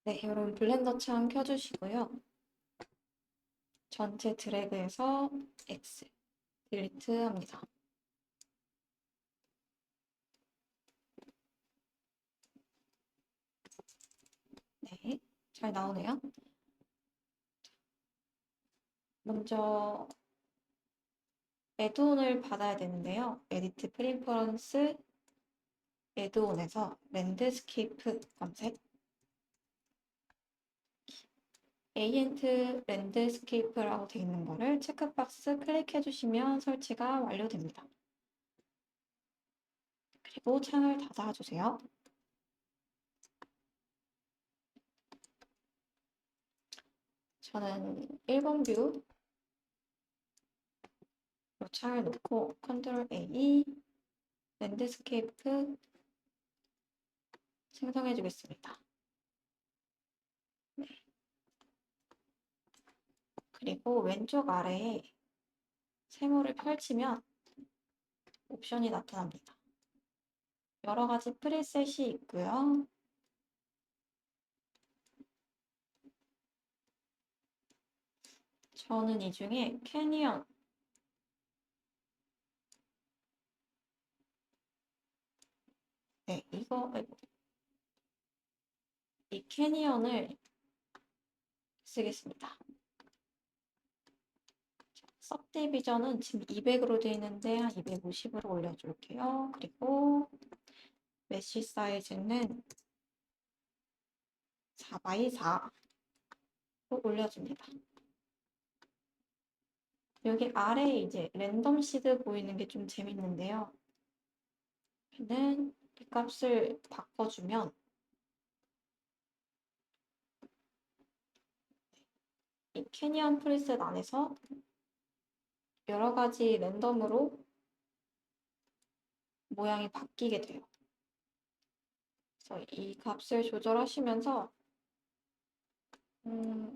네, 여러분 블렌더 창 켜주시고요. 전체 드래그해서 X, 딜리트 합니다. 네, 잘 나오네요. 먼저 애드온을 받아야 되는데요. 에디트 프리퍼런스 애드온에서 랜드스케이프 검색, 에이엔트 랜드스케이프라고 되어 있는 거를 체크박스 클릭해 주시면 설치가 완료됩니다. 그리고 창을 닫아주세요. 저는 1번 뷰 창을 놓고 컨트롤 A 랜드스케이프 생성해 주겠습니다. 네. 그리고 왼쪽 아래에 세모를 펼치면 옵션이 나타납니다. 여러 가지 프리셋이 있고요. 저는 이 중에 캐니언 이 캐니언을 쓰겠습니다. सब디비전은 지금 200으로 되어 있는데 한 250으로 올려줄게요. 그리고 메쉬 사이즈는 4x4로 올려줍니다. 여기 아래에 이제 랜덤 시드 보이는 게 좀 재밌는데요. 는 이 값을 바꿔주면 이 캐니언 프리셋 안에서 여러 가지 랜덤으로 모양이 바뀌게 돼요. 그래서 이 값을 조절하시면서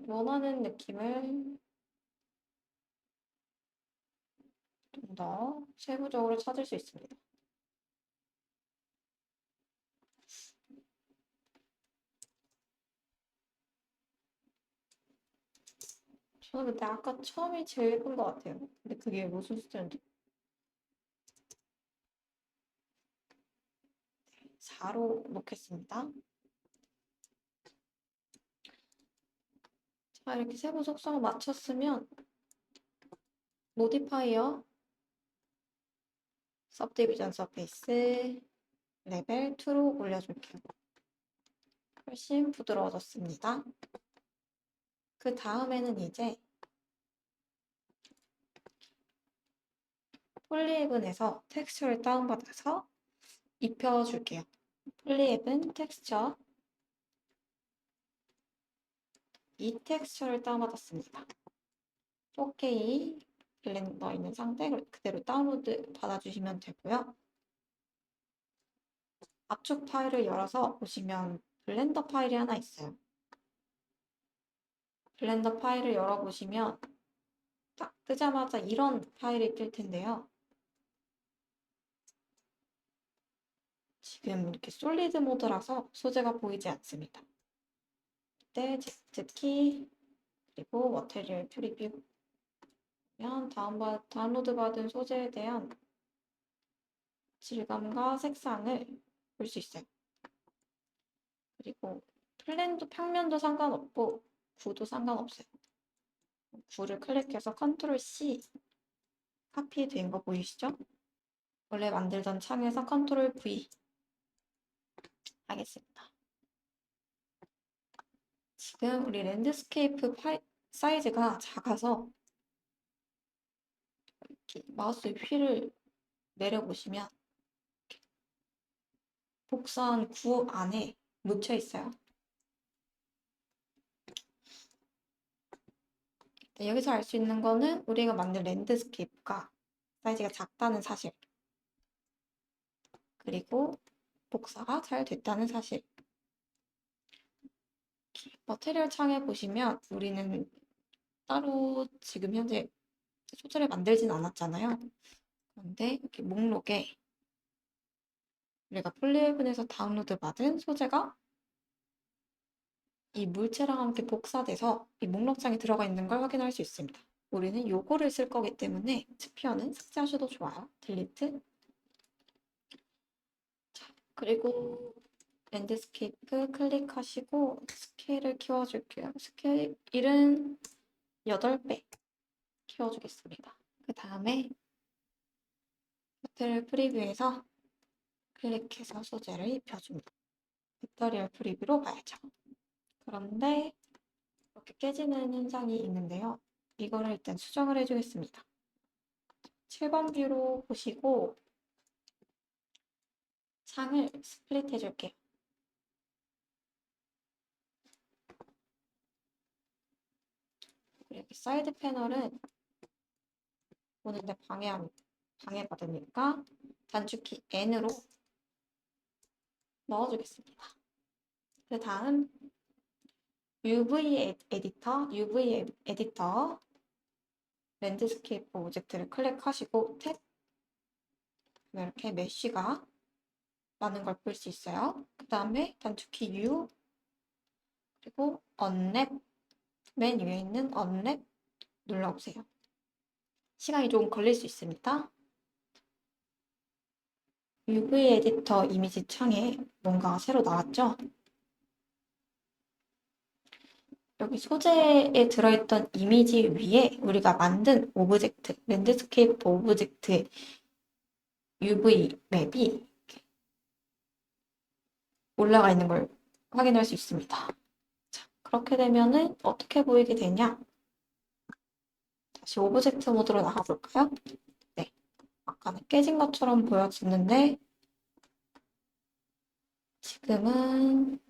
원하는 느낌을 좀 더 세부적으로 찾을 수 있습니다. 저는 그때 아까 처음이 제일 예쁜 것 같아요. 근데 그게 무슨 숫자인지 4로 놓겠습니다. 자, 이렇게 세부 속성을 맞췄으면 모디파이어 सब디비전 서페이스 레벨 2로 올려줄게요. 훨씬 부드러워졌습니다. 그 다음에는 이제 폴리앱은에서 텍스처를 다운받아서 입혀줄게요. 폴리앱은 텍스처, 이 텍스처를 다운받았습니다. 4K 블렌더 있는 상태 그대로 다운로드 받아주시면 되고요. 압축 파일을 열어서 보시면 블렌더 파일이 하나 있어요. 블렌더 파일을 열어보시면 딱 뜨자마자 이런 파일이 뜰 텐데요. 지금 이렇게 솔리드 모드라서 소재가 보이지 않습니다. 이때 Z키 그리고 머테리얼 프리뷰 면 다운로드 받은 소재에 대한 질감과 색상을 볼 수 있어요. 그리고 플랜도 평면도 상관없고 구도 상관없어요. 구를 클릭해서 컨트롤 C 카피된 거 보이시죠? 원래 만들던 창에서 컨트롤 V 하겠습니다. 지금 우리 랜드스케이프 사이즈가 작아서 이렇게 마우스 휠을 내려보시면 복선 구 안에 묻혀 있어요. 여기서 알 수 있는 거는 우리가 만든 랜드스케이프가 사이즈가 작다는 사실, 그리고 복사가 잘 됐다는 사실. 머테리얼 창에 보시면 우리는 따로 지금 현재 소재를 만들진 않았잖아요. 그런데 이렇게 목록에 우리가 폴리에븐에서 다운로드 받은 소재가 이 물체랑 함께 복사돼서 이 목록창에 들어가 있는 걸 확인할 수 있습니다. 우리는 요거를 쓸 거기 때문에 스피어는 삭제하셔도 좋아요. 딜리트. 자, 그리고 랜드스케이프 클릭하시고 스케일을 키워줄게요. 스케일은 8배 키워주겠습니다. 그 다음에 배터리 프리뷰에서 클릭해서 소재를 입혀줍니다. 벡터리얼 프리뷰로 봐야죠. 그런데 이렇게 깨지는 현상이 있는데요. 이거를 일단 수정을 해주겠습니다. 7번 뷰로 보시고 창을 스플릿 해줄게요. 이렇게 사이드 패널은 보는데 방해받으니까 단축키 N으로 넣어주겠습니다. 그 다음 UV 에디터 랜드스케이프 오브젝트를 클릭하시고 탭 이렇게 메쉬가 많은 걸 볼 수 있어요. 그 다음에 단축키 U 그리고 언랩 맨 위에 있는 언랩 눌러보세요. 시간이 조금 걸릴 수 있습니다. UV 에디터 이미지 창에 뭔가 새로 나왔죠? 여기 소재에 들어있던 이미지 위에 우리가 만든 오브젝트, 랜드스케이프 오브젝트 UV 맵이 올라가 있는 걸 확인할 수 있습니다. 자, 그렇게 되면은 어떻게 보이게 되냐? 다시 오브젝트 모드로 나가볼까요? 네, 아까는 깨진 것처럼 보여지는데 지금은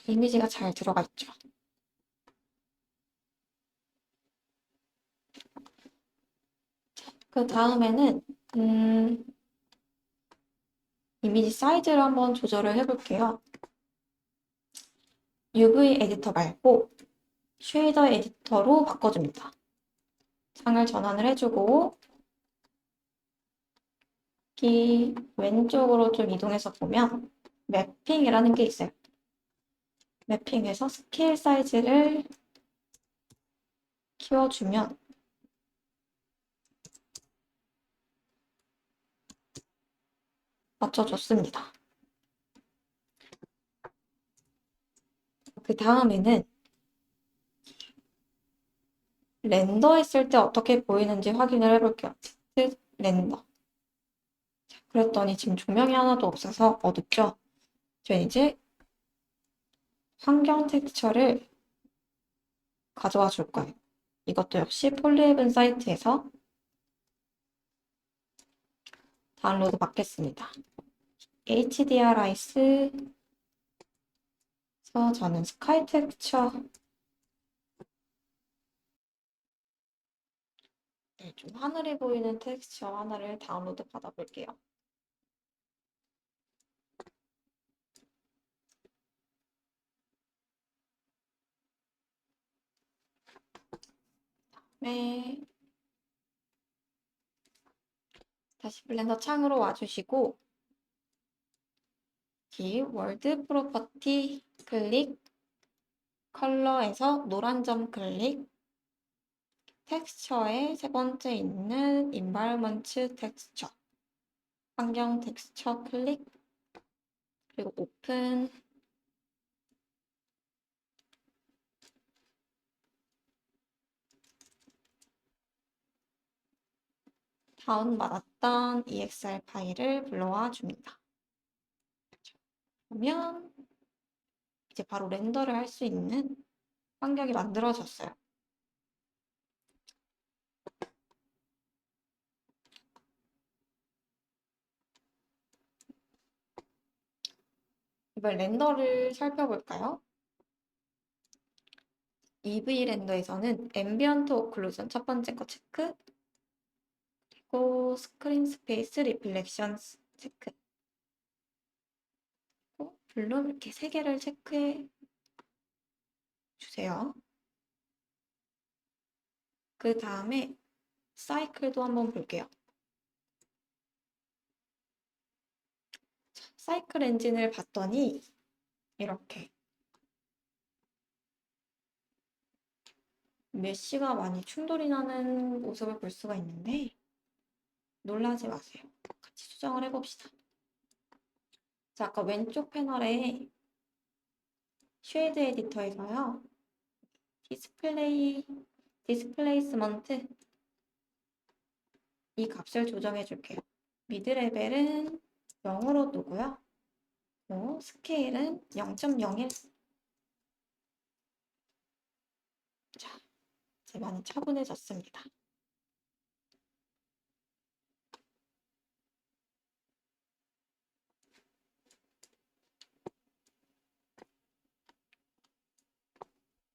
이미지가 잘 들어가 있죠. 그 다음에는 이미지 사이즈를 한번 조절을 해볼게요. UV 에디터 말고 쉐이더 에디터로 바꿔줍니다. 창을 전환을 해주고 여기 왼쪽으로 좀 이동해서 보면 매핑이라는 게 있어요. 매핑에서 스케일 사이즈를 키워주면 맞춰줬습니다. 그 다음에는 렌더 했을 때 어떻게 보이는지 확인을 해볼게요. 렌더. 그랬더니 지금 조명이 하나도 없어서 어둡죠? 저는 이제 환경 텍스처를 가져와 줄 거예요. 이것도 역시 폴리헤븐 사이트에서 다운로드 받겠습니다. HDRI에서 저는 스카이 텍스처 네, 좀 하늘이 보이는 텍스처 하나를 다운로드 받아볼게요. 네. 다시 블렌더 창으로 와주시고 이 월드 프로퍼티 클릭 컬러에서 노란 점 클릭 텍스처에 세 번째 있는 인바이러먼트 텍스처 환경 텍스처 클릭 그리고 오픈 다운받았던 EXR 파일을 불러와 줍니다. 그러면 이제 바로 렌더를 할 수 있는 환경이 만들어졌어요. 이번 렌더를 살펴볼까요? EV 렌더에서는 앰비언트 오클루전 첫 번째 거 체크 그리고 스크린 스페이스 리플렉션 체크 그리고 블룸 이렇게 세 개를 체크해 주세요. 그 다음에 사이클도 한번 볼게요. 사이클 엔진을 봤더니 이렇게 메쉬가 많이 충돌이 나는 모습을 볼 수가 있는데 놀라지 마세요. 같이 수정을 해봅시다. 자, 아까 왼쪽 패널에 쉐이드 에디터에서요. 디스플레이스먼트 이 값을 조정해 줄게요. 미드 레벨은 0으로 두고요. 스케일은 0.01. 자, 이제 많이 차분해졌습니다.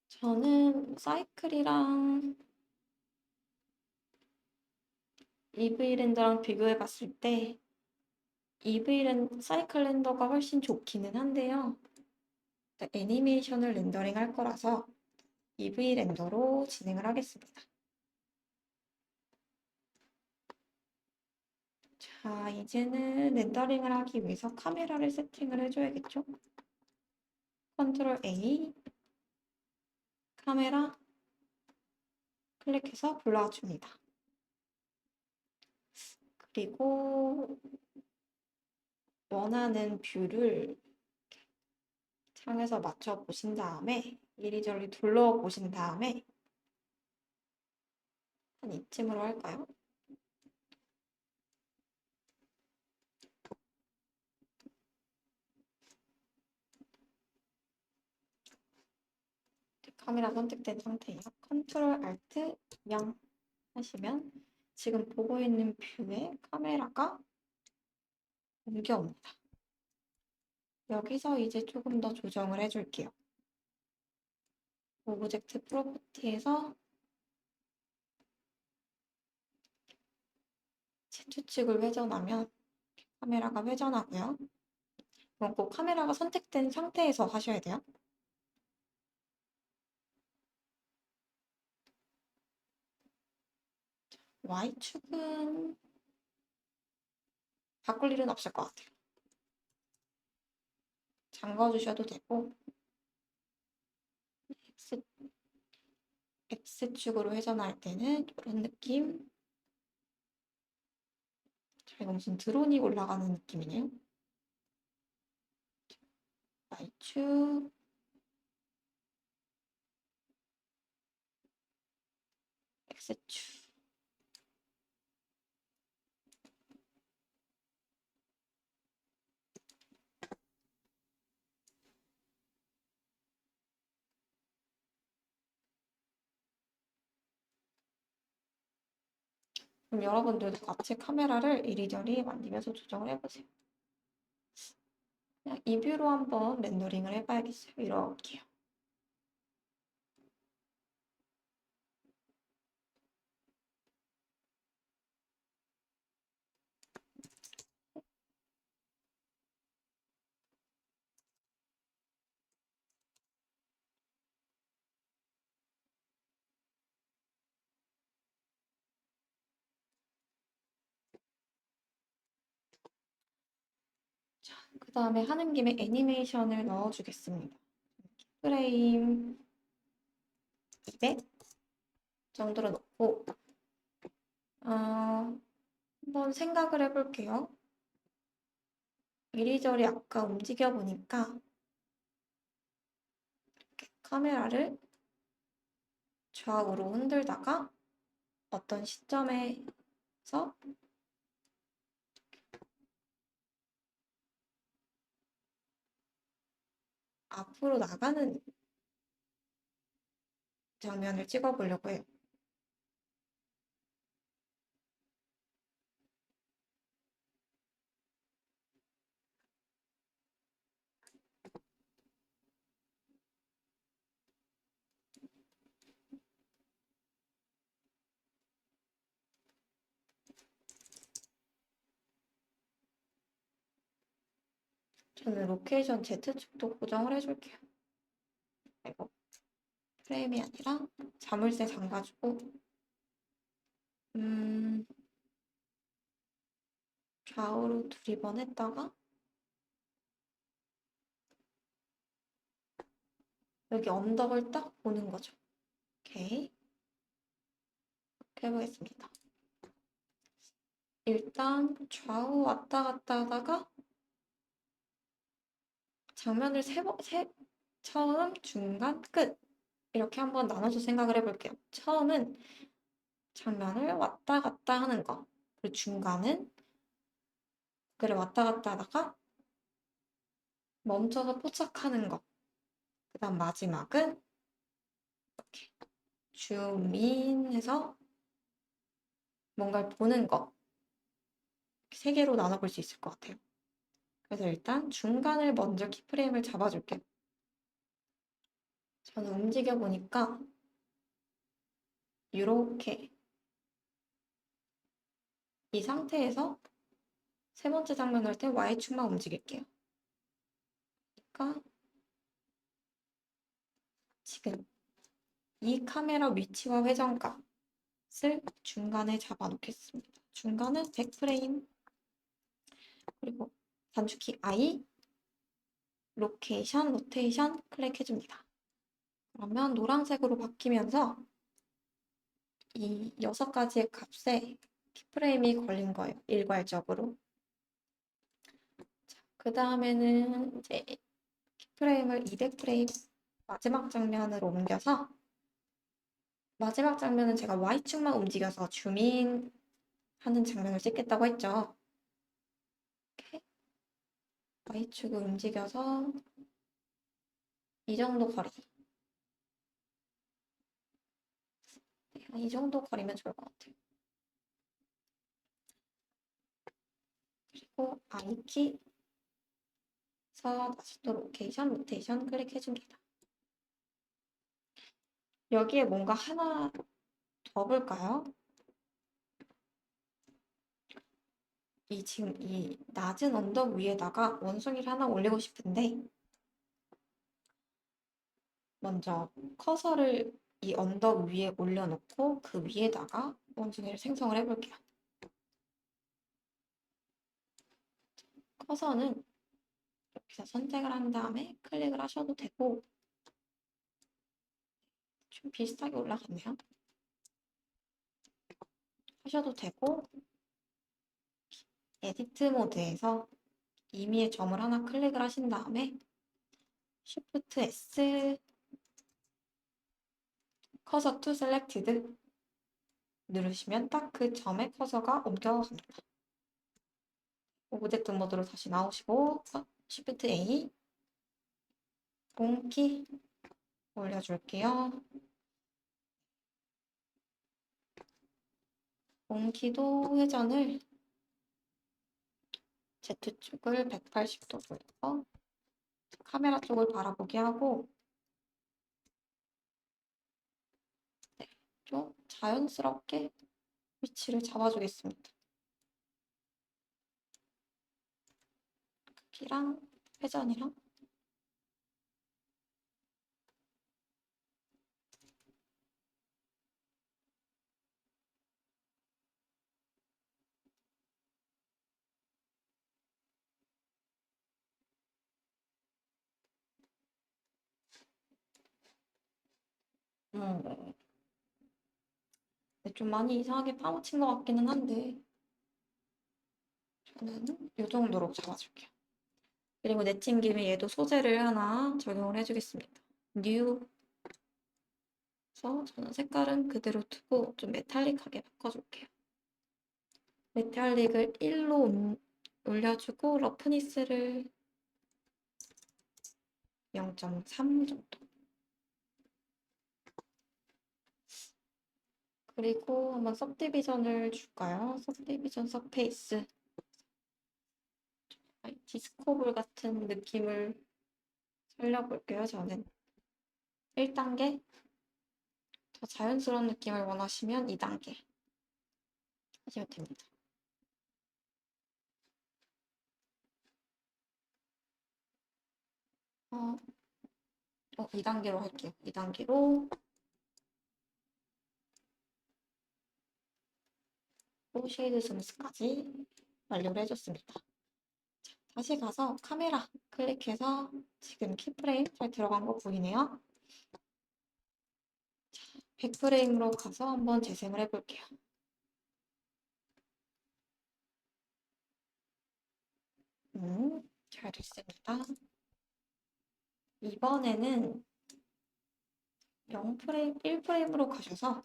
저는 사이클이랑 EV 렌더랑 비교해 봤을 때 사이클 렌더가 훨씬 좋기는 한데요. 애니메이션을 렌더링 할 거라서 EV 렌더로 진행을 하겠습니다. 자, 이제는 렌더링을 하기 위해서 카메라를 세팅을 해줘야겠죠? 컨트롤 A, 카메라 클릭해서 불러줍니다. 그리고 원하는 뷰를 창에서 맞춰 보신 다음에 이리저리 둘러보신 다음에 한 이쯤으로 할까요? 카메라 선택된 상태예요. 컨트롤 알트 0 하시면 지금 보고 있는 뷰에 카메라가 옮겨옵니다. 여기서 이제 조금 더 조정을 해줄게요. 오브젝트 프로퍼티에서 Z축을 회전하면 카메라가 회전하고요. 그럼 꼭 카메라가 선택된 상태에서 하셔야 돼요. Y축은 바꿀 일은 없을 것 같아요. 잠궈주셔도 되고 X축으로 회전할 때는 이런 느낌. 이거 무슨 드론이 올라가는 느낌이네요. Y축, X축. 그럼 여러분들도 같이 카메라를 이리저리 만지면서 조정을 해보세요. 그냥 이 뷰로 한번 렌더링을 해봐야겠어요. 이렇게요. 자, 그 다음에 하는 김에 애니메이션을 넣어주겠습니다. 프레임 200 정도로 넣고 한번 생각을 해볼게요. 이리저리 아까 움직여 보니까 카메라를 좌우로 흔들다가 어떤 시점에서 앞으로 나가는 장면을 찍어보려고 해요. 저는 로케이션 Z축도 고정을 해줄게요. 이거 프레임이 아니라 자물쇠 잠가주고 좌우로 두리번 했다가 여기 언덕을 딱 보는 거죠. 오케이. 해보겠습니다. 일단 좌우 왔다 갔다 하다가 장면을 처음, 중간, 끝 이렇게 한번 나눠서 생각을 해볼게요. 처음은 장면을 왔다 갔다 하는 거, 그리고 중간은 그를 왔다 갔다 하다가 멈춰서 포착하는 거, 그 다음 마지막은 이렇게 줌인해서 뭔가를 보는 거, 세 개로 나눠볼 수 있을 것 같아요. 그래서 일단 중간을 먼저 키프레임을 잡아줄게요. 저는 움직여 보니까 이렇게 이 상태에서 세 번째 장면을 할 때 Y축만 움직일게요. 그러니까 지금 이 카메라 위치와 회전값을 중간에 잡아 놓겠습니다. 중간은 100프레임, 그리고 단축키 I, 로테이션 클릭해줍니다. 그러면 노란색으로 바뀌면서 이 6가지의 값에 키프레임이 걸린 거예요. 일괄적으로. 그 다음에는 이제 키프레임을 200프레임 마지막 장면으로 옮겨서 마지막 장면은 제가 Y축만 움직여서 줌인 하는 장면을 찍겠다고 했죠. 이렇게 Y축을 움직여서 이 정도 거리. 이 정도 거리면 좋을 것 같아요. 그리고 I키에서 다시 또 로테이션 클릭해줍니다. 여기에 뭔가 하나 더 볼까요? 지금 이 낮은 언덕 위에다가 원숭이를 하나 올리고 싶은데 먼저 커서를 이 언덕 위에 올려놓고 그 위에다가 원숭이를 생성을 해볼게요. 커서는 여기서 선택을 한 다음에 클릭을 하셔도 되고 좀 비슷하게 올라갔네요. 하셔도 되고 에디트 모드에서 임의의 점을 하나 클릭을 하신 다음에 Shift S 커서 to selected 누르시면 딱 그 점에 커서가 옮겨갑니다. 오브젝트 모드로 다시 나오시고 Shift A 몽키 올려줄게요. 몽키도 회전을 Z축을 180도 돌려서 카메라 쪽을 바라보게 하고 좀 자연스럽게 위치를 잡아주겠습니다. 크기랑 회전이랑 좀 많이 이상하게 파묻힌 것 같기는 한데 저는 이 정도로 잡아줄게요. 그리고 내친 김에 얘도 소재를 하나 적용을 해주겠습니다. New 그래서 저는 색깔은 그대로 두고 좀 메탈릭하게 바꿔줄게요. 메탈릭을 1로 올려주고 러프니스를 0.3 정도. 그리고 한번 सब디비전을 줄까요? सब디비전 서페이스. 디스코볼 같은 느낌을 살려볼게요, 저는. 1단계. 더 자연스러운 느낌을 원하시면 2단계 하시면 됩니다. 2단계로 할게요. 2단계로 쉐이드 스무스까지 완료를 해줬습니다. 자, 다시 가서 카메라 클릭해서 지금 키프레임 잘 들어간 거 보이네요. 자, 100프레임으로 가서 한번 재생을 해볼게요. 잘 됐습니다. 이번에는 0프레임, 1프레임으로 가셔서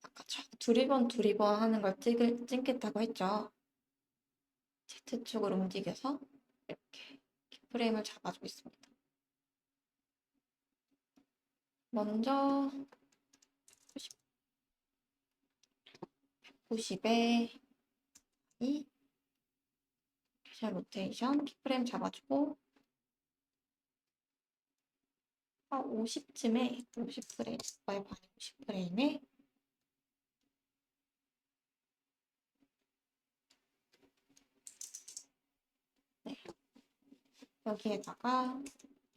아까 두리번 하는 걸 찍겠다고 했죠. Z축을 움직여서 이렇게 키프레임을 잡아주고 있습니다. 먼저 190에 2 샷 로테이션 키프레임 잡아주고 50쯤에 50프레임, 거의 반 50프레임에 네, 여기에다가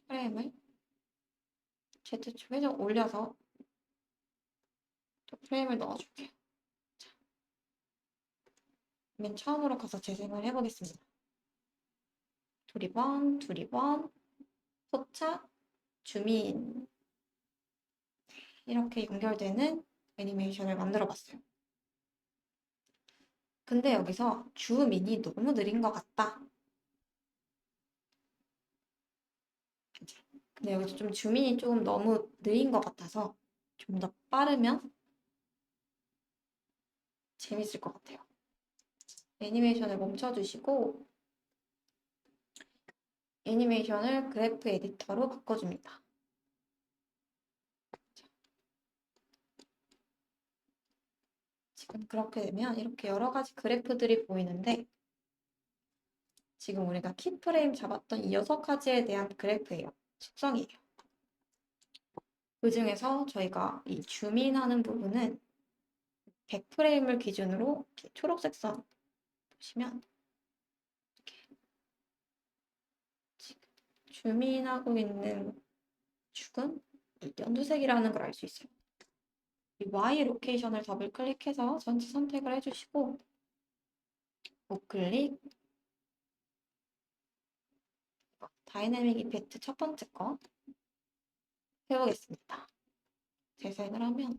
프레임을 Z축에 좀 올려서 또 프레임을 넣어줄게요. 자, 맨 처음으로 가서 재생을 해보겠습니다. 두리번, 포착, 줌인 이렇게 연결되는 애니메이션을 만들어 봤어요. 근데 여기서 줌인이 너무 느린 것 같다. 근데 여기서 좀 줌인이 조금 너무 느린 것 같아서 좀 더 빠르면 재밌을 것 같아요. 애니메이션을 멈춰주시고 애니메이션을 그래프 에디터로 바꿔줍니다. 지금 그렇게 되면 이렇게 여러 가지 그래프들이 보이는데 지금 우리가 키프레임 잡았던 이 6가지에 대한 그래프예요. 측정이에요. 그 중에서 저희가 이 줌인하는 부분은 100프레임을 기준으로 이렇게 초록색 선 보시면 이렇게 지금 줌인하고 있는 축은 연두색이라는 걸 알 수 있어요. 이 Y 로케이션을 더블 클릭해서 전체 선택을 해주시고 우클릭 다이내믹 이펙트 첫 번째 거 해보겠습니다. 재생을 하면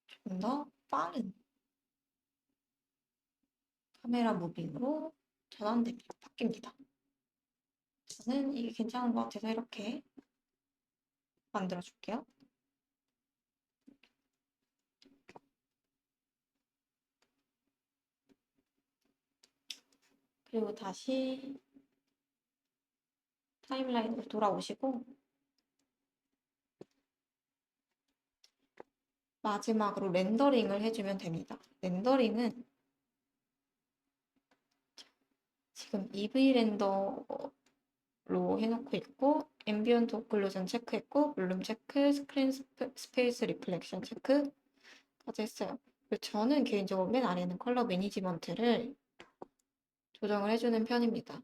좀 더 빠른 카메라 무빙으로 전환됩니다. 바뀝니다. 저는 이게 괜찮은 것 같아서 이렇게 만들어 줄게요. 그리고 다시 타임라인으로 돌아오시고 마지막으로 렌더링을 해주면 됩니다. 렌더링은 지금 EV 렌더로 해놓고 있고 앰비언트 오클루전 체크했고 볼륨 체크, 스크린 스페이스 리플렉션 체크까지 했어요. 저는 개인적으로 맨 아래는 컬러 매니지먼트를 조정을 해주는 편입니다.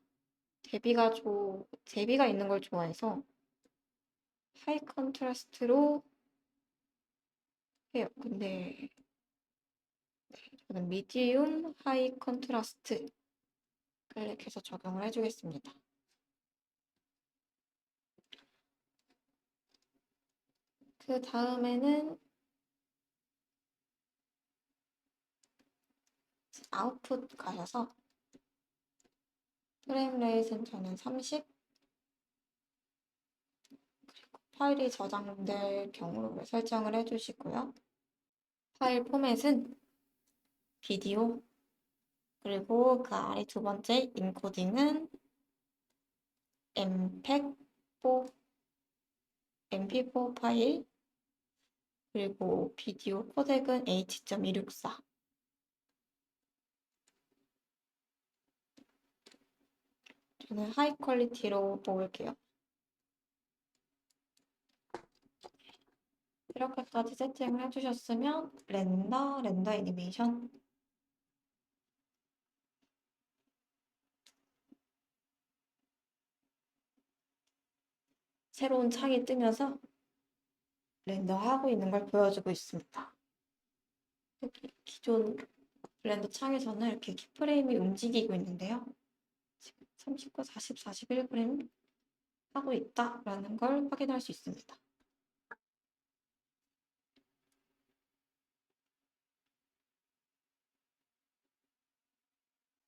대비가 있는 걸 좋아해서 하이 컨트라스트로 해요. 근데 저는 미디움 하이 컨트라스트 클릭해서 적용을 해주겠습니다. 그 다음에는 아웃풋 가셔서 프레임 레이트는 저는 30 그리고 파일이 저장될 경우로 설정을 해주시고요. 파일 포맷은 비디오 그리고 그 아래 두 번째 인코딩은 MP4 파일 그리고 비디오 코덱은 H.264 저는 하이 퀄리티로 뽑을게요. 이렇게까지 세팅을 해주셨으면 렌더 애니메이션 새로운 창이 뜨면서 렌더하고 있는 걸 보여주고 있습니다. 여기 기존 블렌더 창에서는 이렇게 키프레임이 움직이고 있는데요. 지금 39, 40, 41프레임 하고 있다라는 걸 확인할 수 있습니다.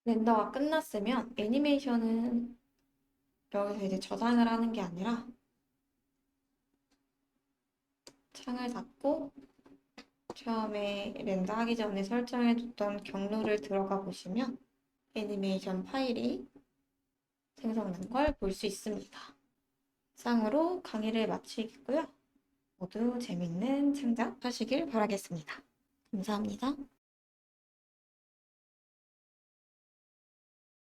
렌더가 끝났으면 애니메이션은 여기서 이제 저장을 하는 게 아니라 창을 닫고 처음에 렌더하기 전에 설정해뒀던 경로를 들어가 보시면 애니메이션 파일이 생성된 걸 볼 수 있습니다. 이상으로 강의를 마치겠고요. 모두 재밌는 창작 하시길 바라겠습니다. 감사합니다.